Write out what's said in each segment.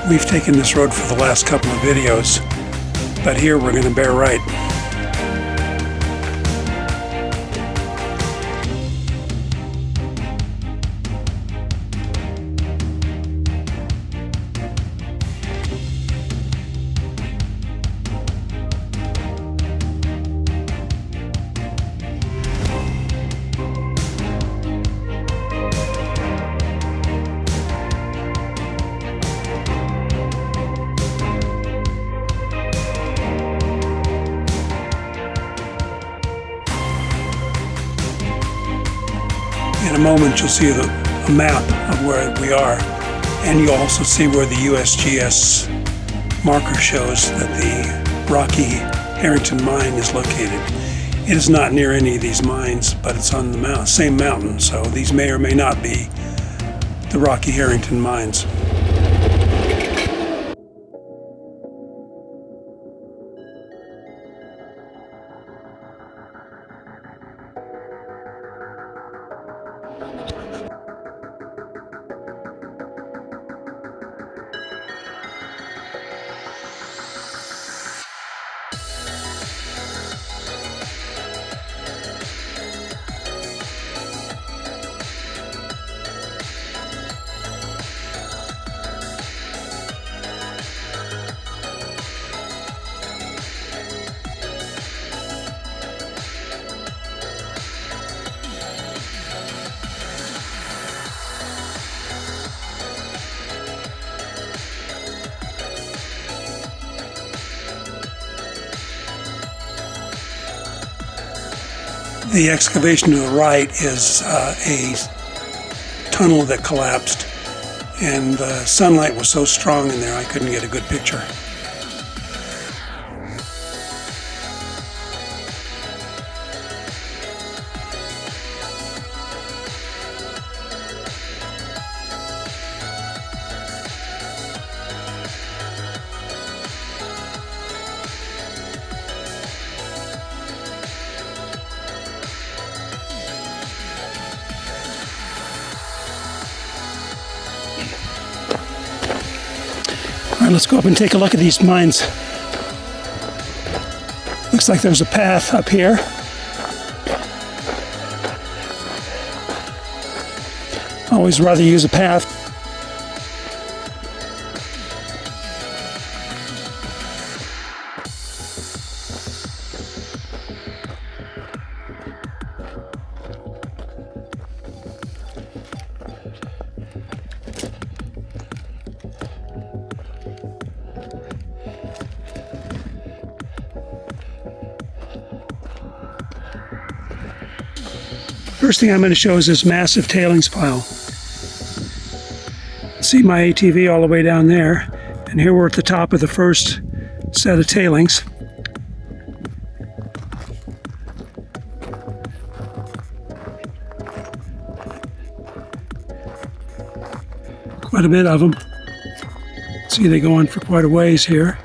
We've taken this road for the last couple of videos, but here we're going to bear right. In a moment you'll see a map of where we are, and you'll also see where the USGS marker shows that the Rocky Harrington mine is located. It is not near any of these mines, but it's on the same mountain, so these may or may not be the Rocky Harrington mines. The excavation to the right is a tunnel that collapsed, and the sunlight was so strong in there I couldn't get a good picture. Let's go up and take a look at these mines. Looks like there's a path up here. Always rather use a path. First thing I'm going to show is this massive tailings pile. See my ATV all the way down there, and here we're at the top of the first set of tailings. Quite a bit of them. See, they go on for quite a ways here.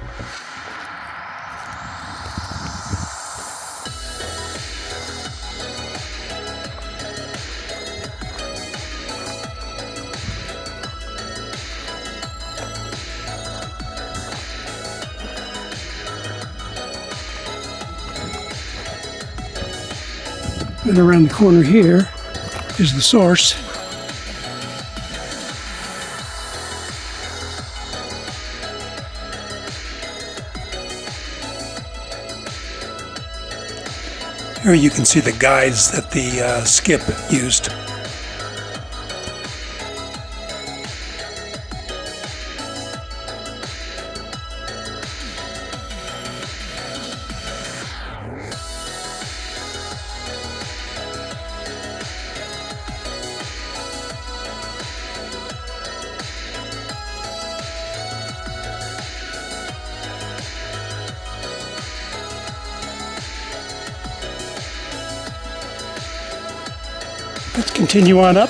And around the corner here is the source. Here you can see the guides that the skip used. Let's continue on up.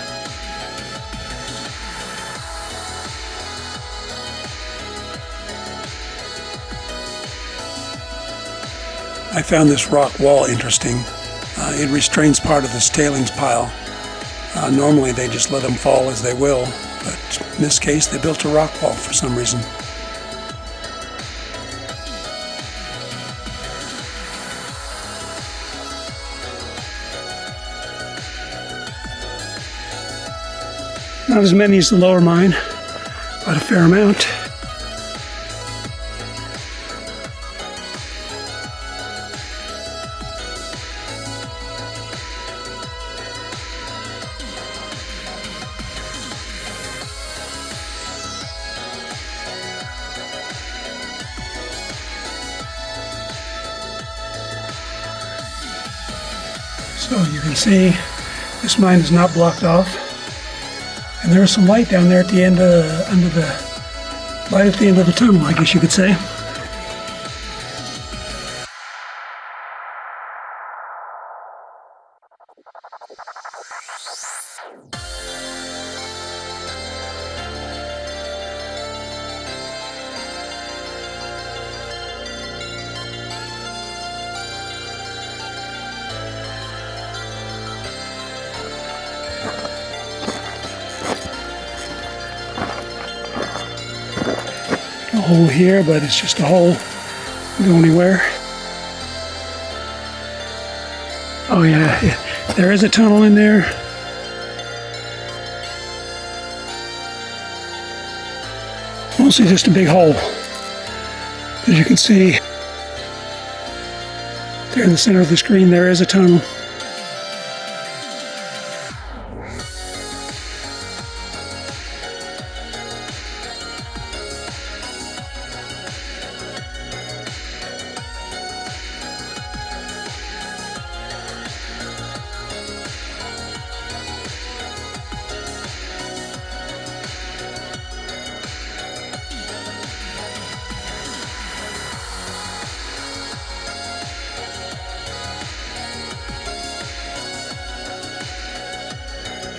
I found this rock wall interesting. It restrains part of this tailings pile. Normally they just let them fall as they will, but in this case they built a rock wall for some reason. Not as many as the lower mine, but a fair amount. So you can see this mine is not blocked off, and there's some light down there at the end light at the end of the tunnel, I guess you could say. A hole here, but it's just a hole. Don't go anywhere. Oh yeah, there is a tunnel in there. Mostly just a big hole. As you can see, there in the center of the screen, there is a tunnel.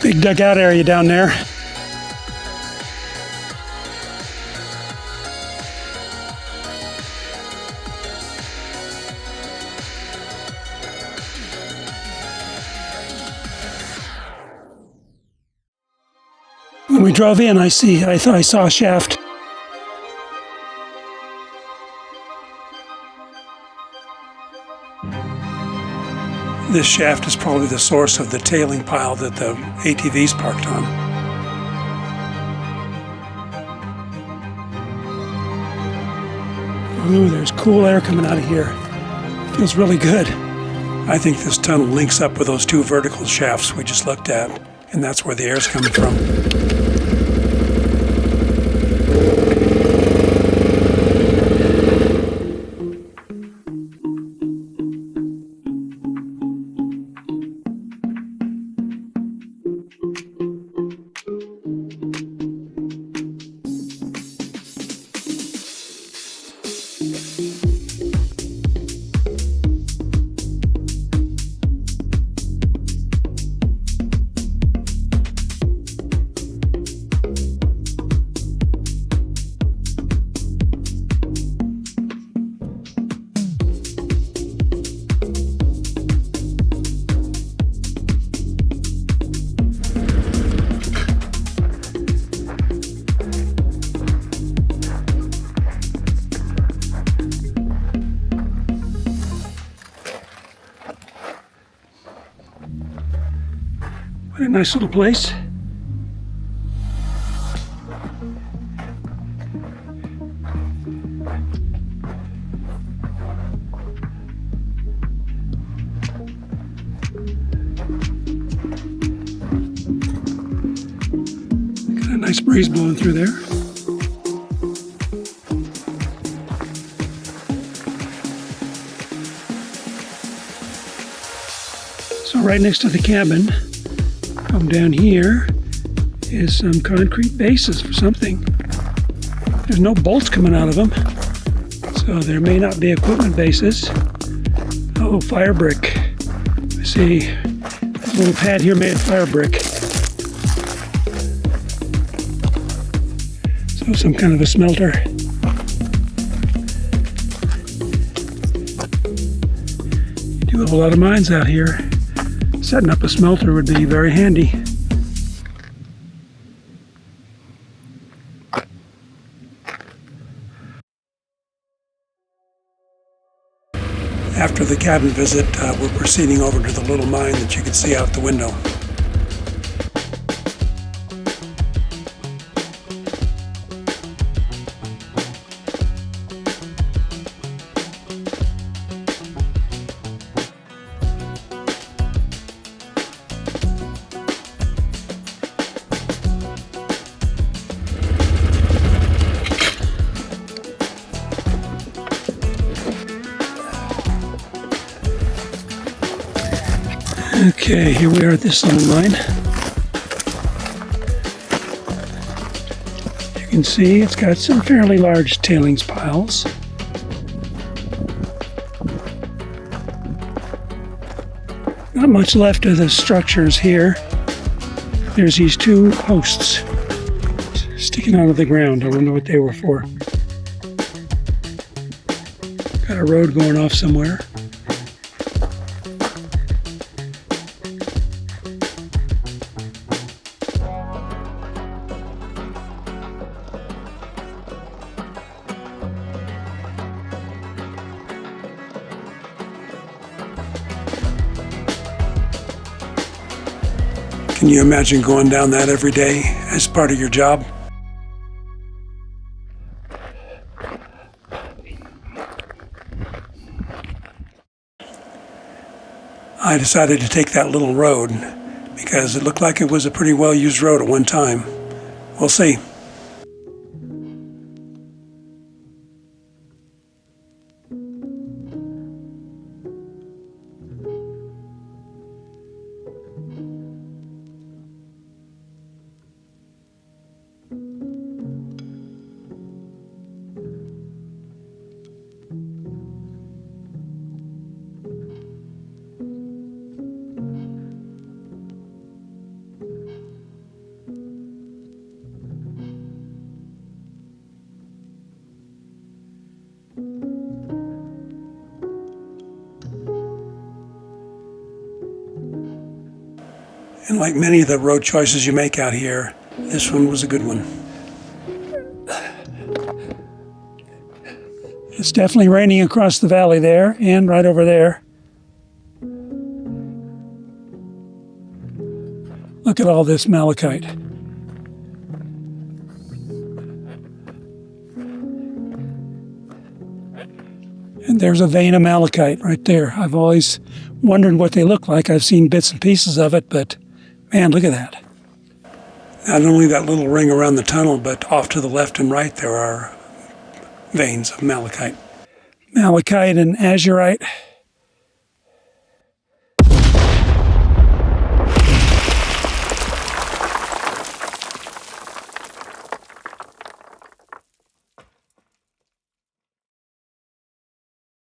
Big dugout area down there. When we drove in, I thought I saw a shaft. This shaft is probably the source of the tailing pile that the ATV's parked on. Ooh, there's cool air coming out of here. Feels really good. I think this tunnel links up with those two vertical shafts we just looked at, and that's where the air's coming from. What a nice little place. Got a nice breeze blowing through there. So right next to the cabin, come down here, is some concrete bases for something. There's no bolts coming out of them, so there may not be equipment bases. Oh, fire brick. I see this little pad here made of fire brick. So some kind of a smelter. You do have a lot of mines out here. Setting up a smelter would be very handy. After the cabin visit, we're proceeding over to the little mine that you can see out the window. Okay, here we are at this little mine. You can see it's got some fairly large tailings piles. Not much left of the structures here. There's these two posts sticking out of the ground. I don't know what they were for. Got a road going off somewhere. Can you imagine going down that every day as part of your job? I decided to take that little road because it looked like it was a pretty well-used road at one time. We'll see. And like many of the road choices you make out here, this one was a good one. It's definitely raining across the valley there and right over there. Look at all this malachite. And there's a vein of malachite right there. I've always wondered what they look like. I've seen bits and pieces of it, but man, look at that. Not only that little ring around the tunnel, but off to the left and right there are veins of malachite. Malachite and azurite